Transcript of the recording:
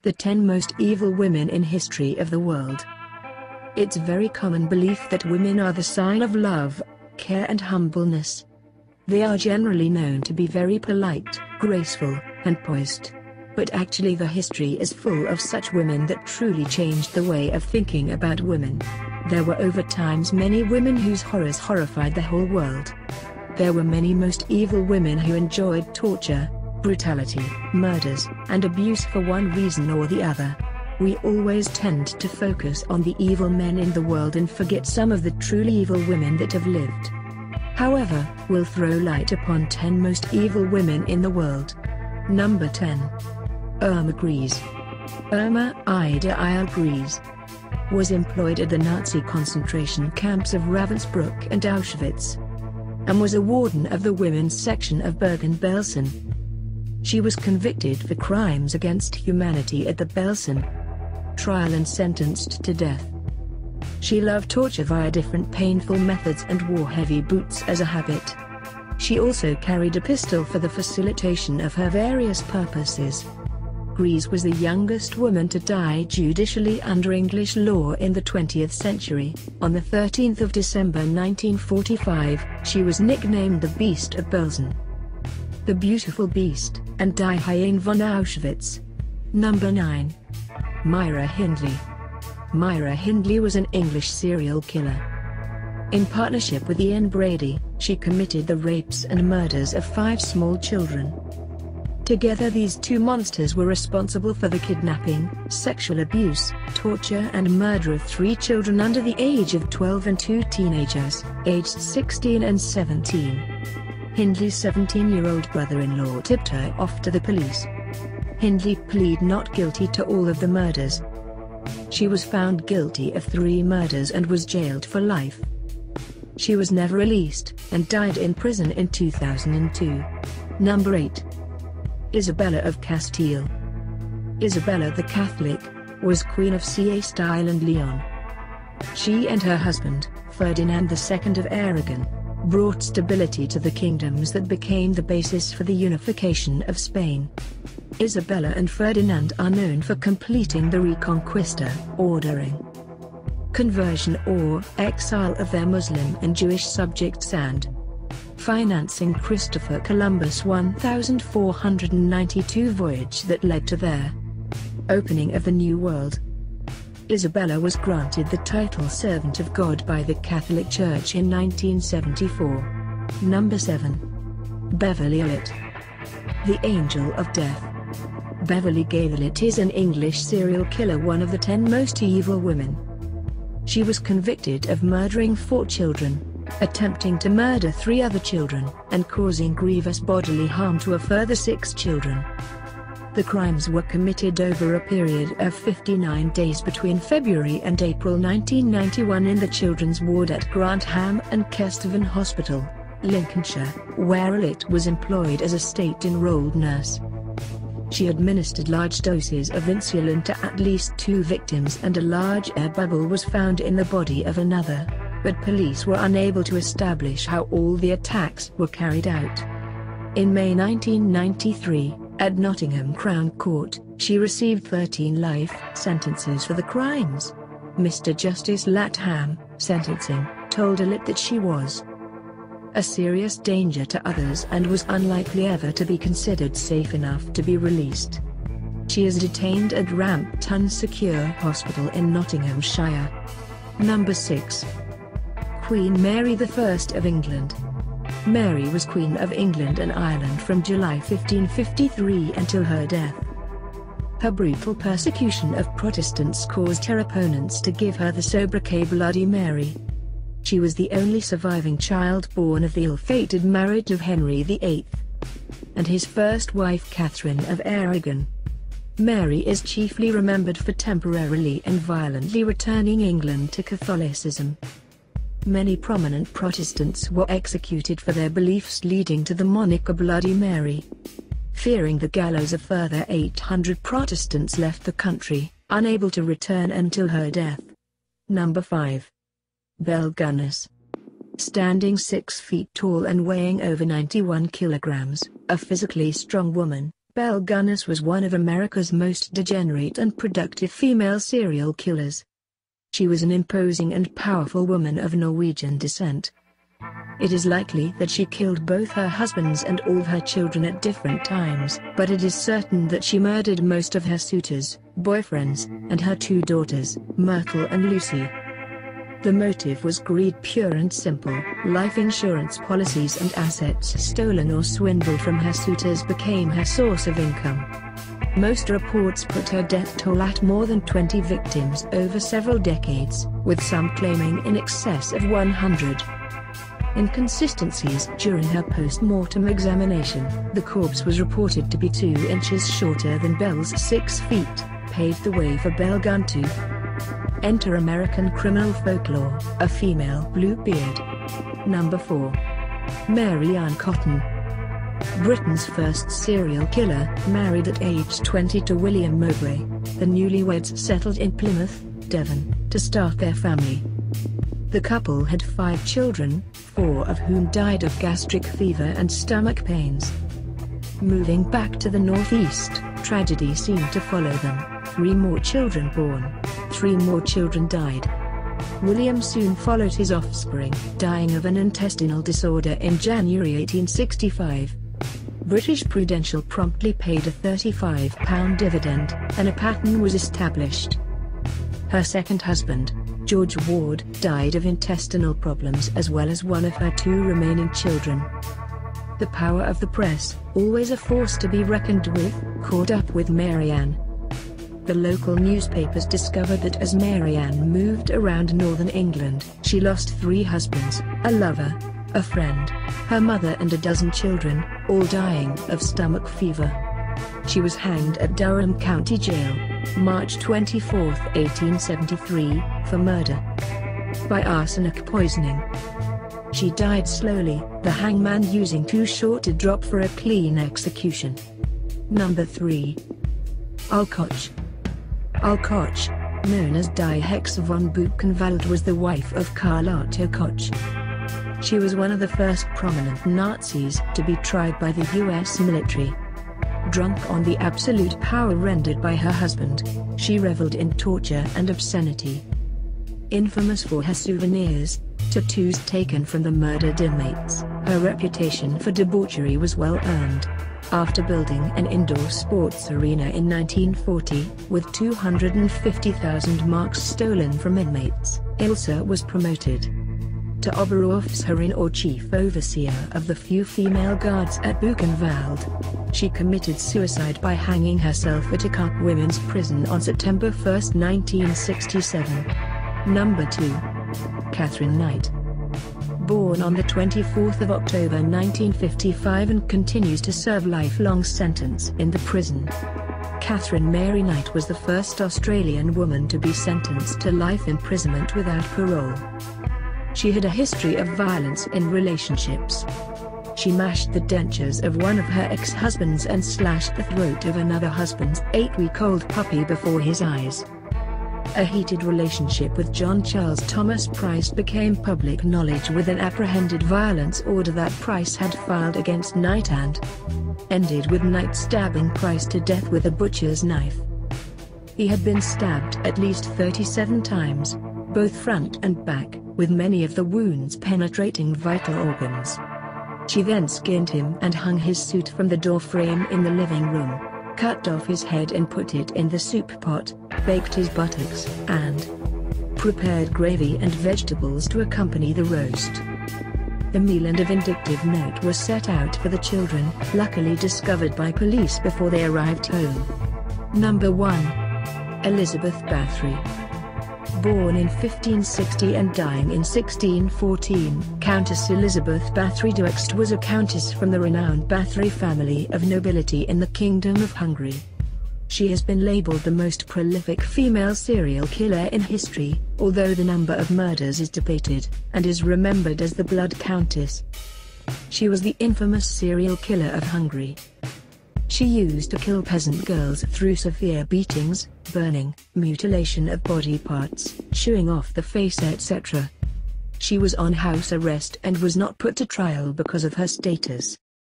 The 10 most evil women in history of the world. It's very common belief that women are the sign of love, care and humbleness. They are generally known to be very polite, graceful, and poised. But actually the history is full of such women that truly changed the way of thinking about women. There were over times many women whose horrors horrified the whole world. There were many most evil women who enjoyed torture, brutality, murders, and abuse for one reason or the other. We always tend to focus on the evil men in the world and forget some of the truly evil women that have lived. However, we'll throw light upon 10 most evil women in the world. Number 10. Irma Grese. Irma Ida Eil Grese was employed at the Nazi concentration camps of Ravensbrück and Auschwitz, and was a warden of the women's section of Bergen-Belsen. She was convicted for crimes against humanity at the Belsen trial and sentenced to death. She loved torture via different painful methods and wore heavy boots as a habit. She also carried a pistol for the facilitation of her various purposes. Grese was the youngest woman to die judicially under English law in the 20th century. On the 13th of December 1945, she was nicknamed the Beast of Belsen, the Beautiful Beast, and Die Hyäne von Auschwitz. Number 9. Myra Hindley. Myra Hindley was an English serial killer. In partnership with Ian Brady, she committed the rapes and murders of 5 small children. Together these two monsters were responsible for the kidnapping, sexual abuse, torture and murder of 3 children under the age of 12 and 2 teenagers, aged 16 and 17. Hindley's 17-year-old brother-in-law tipped her off to the police. Hindley pleaded not guilty to all of the murders. She was found guilty of 3 murders and was jailed for life. She was never released, and died in prison in 2002. Number 8. Isabella of Castile. Isabella the Catholic was Queen of Castile and Leon. She and her husband, Ferdinand II of Aragon, brought stability to the kingdoms that became the basis for the unification of Spain. Isabella and Ferdinand are known for completing the Reconquista, ordering conversion or exile of their Muslim and Jewish subjects and financing Christopher Columbus' 1492 voyage that led to their opening of the New World. Isabella was granted the title Servant of God by the Catholic Church in 1974. Number 7. Beverly Gaylit. The Angel of Death. Beverly Gaylit is an English serial killer, one of the 10 most evil women. She was convicted of murdering 4 children, attempting to murder 3 other children, and causing grievous bodily harm to a further 6 children. The crimes were committed over a period of 59 days between February and April 1991 in the children's ward at Grantham and Kesteven Hospital, Lincolnshire, where Gaylit was employed as a state-enrolled nurse. She administered large doses of insulin to at least 2 victims, and a large air bubble was found in the body of another, but police were unable to establish how all the attacks were carried out. In May 1993, at Nottingham Crown Court, she received 13 life sentences for the crimes. Mr. Justice Latham, sentencing, told Gaylit that she was a serious danger to others and was unlikely ever to be considered safe enough to be released. She is detained at Rampton Secure Hospital in Nottinghamshire. Number 6. Queen Mary I of England. Mary was Queen of England and Ireland from July 1553 until her death. Her brutal persecution of Protestants caused her opponents to give her the sobriquet Bloody Mary. She was the only surviving child born of the ill-fated marriage of Henry VIII and his first wife Catherine of Aragon. Mary is chiefly remembered for temporarily and violently returning England to Catholicism. Many prominent Protestants were executed for their beliefs, leading to the moniker Bloody Mary. Fearing the gallows, a further 800 Protestants left the country, unable to return until her death. Number 5. Belle Gunness. Standing 6 feet tall and weighing over 91 kilograms, a physically strong woman, Belle Gunness was one of America's most degenerate and productive female serial killers. She was an imposing and powerful woman of Norwegian descent. It is likely that she killed both her husbands and all her children at different times, but it is certain that she murdered most of her suitors, boyfriends, and her two daughters, Myrtle and Lucy. The motive was greed, pure and simple. Life insurance policies and assets stolen or swindled from her suitors became her source of income. Most reports put her death toll at more than 20 victims over several decades, with some claiming in excess of 100. Inconsistencies during her post-mortem examination. The corpse was reported to be 2 inches shorter than Belle's 6 feet, paved the way for Belle Gunn to enter American criminal folklore, a female Bluebeard. Number 4. Mary Ann Cotton. Britain's first serial killer, married at age 20 to William Mowbray, the newlyweds settled in Plymouth, Devon, to start their family. The couple had 5 children, 4 of whom died of gastric fever and stomach pains. Moving back to the northeast, tragedy seemed to follow them. 3 more children born. 3 more children died. William soon followed his offspring, dying of an intestinal disorder in January 1865. British Prudential promptly paid a £35 dividend, and a pattern was established. Her second husband, George Ward, died of intestinal problems as well as one of her 2 remaining children. The power of the press, always a force to be reckoned with, caught up with Mary Ann. The local newspapers discovered that as Mary Ann moved around northern England, she lost 3 husbands, a lover, a friend, her mother and a dozen children, all dying of stomach fever. She was hanged at Durham County Jail, March 24, 1873, for murder by arsenic poisoning. She died slowly, the hangman using too short a drop for a clean execution. Number 3. Alkoch. Alkoch, known as Die Hex von Buchenwald, was the wife of Karl Otto Koch. She was one of the first prominent Nazis to be tried by the US military. Drunk on the absolute power rendered by her husband, she reveled in torture and obscenity. Infamous for her souvenirs, tattoos taken from the murdered inmates, her reputation for debauchery was well earned. After building an indoor sports arena in 1940, with 250,000 marks stolen from inmates, Ilse was promoted to Oberofficerin, or chief overseer of the few female guards at Buchenwald. She committed suicide by hanging herself at a Cup women's prison on September 1, 1967. Number 2. Catherine Knight. Born on the 24th of October 1955 and continues to serve lifelong sentence in the prison. Catherine Mary Knight was the first Australian woman to be sentenced to life imprisonment without parole. She had a history of violence in relationships. She mashed the dentures of one of her ex-husbands and slashed the throat of another husband's 8-week-old puppy before his eyes. A heated relationship with John Charles Thomas Price became public knowledge with an apprehended violence order that Price had filed against Knight and ended with Knight stabbing Price to death with a butcher's knife. He had been stabbed at least 37 times, both front and back, with many of the wounds penetrating vital organs. She then skinned him and hung his suit from the door frame in the living room, cut off his head and put it in the soup pot, baked his buttocks, and prepared gravy and vegetables to accompany the roast. The meal and a vindictive note were set out for the children, luckily discovered by police before they arrived home. Number 1. Elizabeth Bathory. Born in 1560 and dying in 1614, Countess Elizabeth Bathory d'Aoust was a countess from the renowned Bathory family of nobility in the Kingdom of Hungary. She has been labeled the most prolific female serial killer in history, although the number of murders is debated, and is remembered as the Blood Countess. She was the infamous serial killer of Hungary. She used to kill peasant girls through severe beatings, burning, mutilation of body parts, chewing off the face, etc. She was on house arrest and was not put to trial because of her status.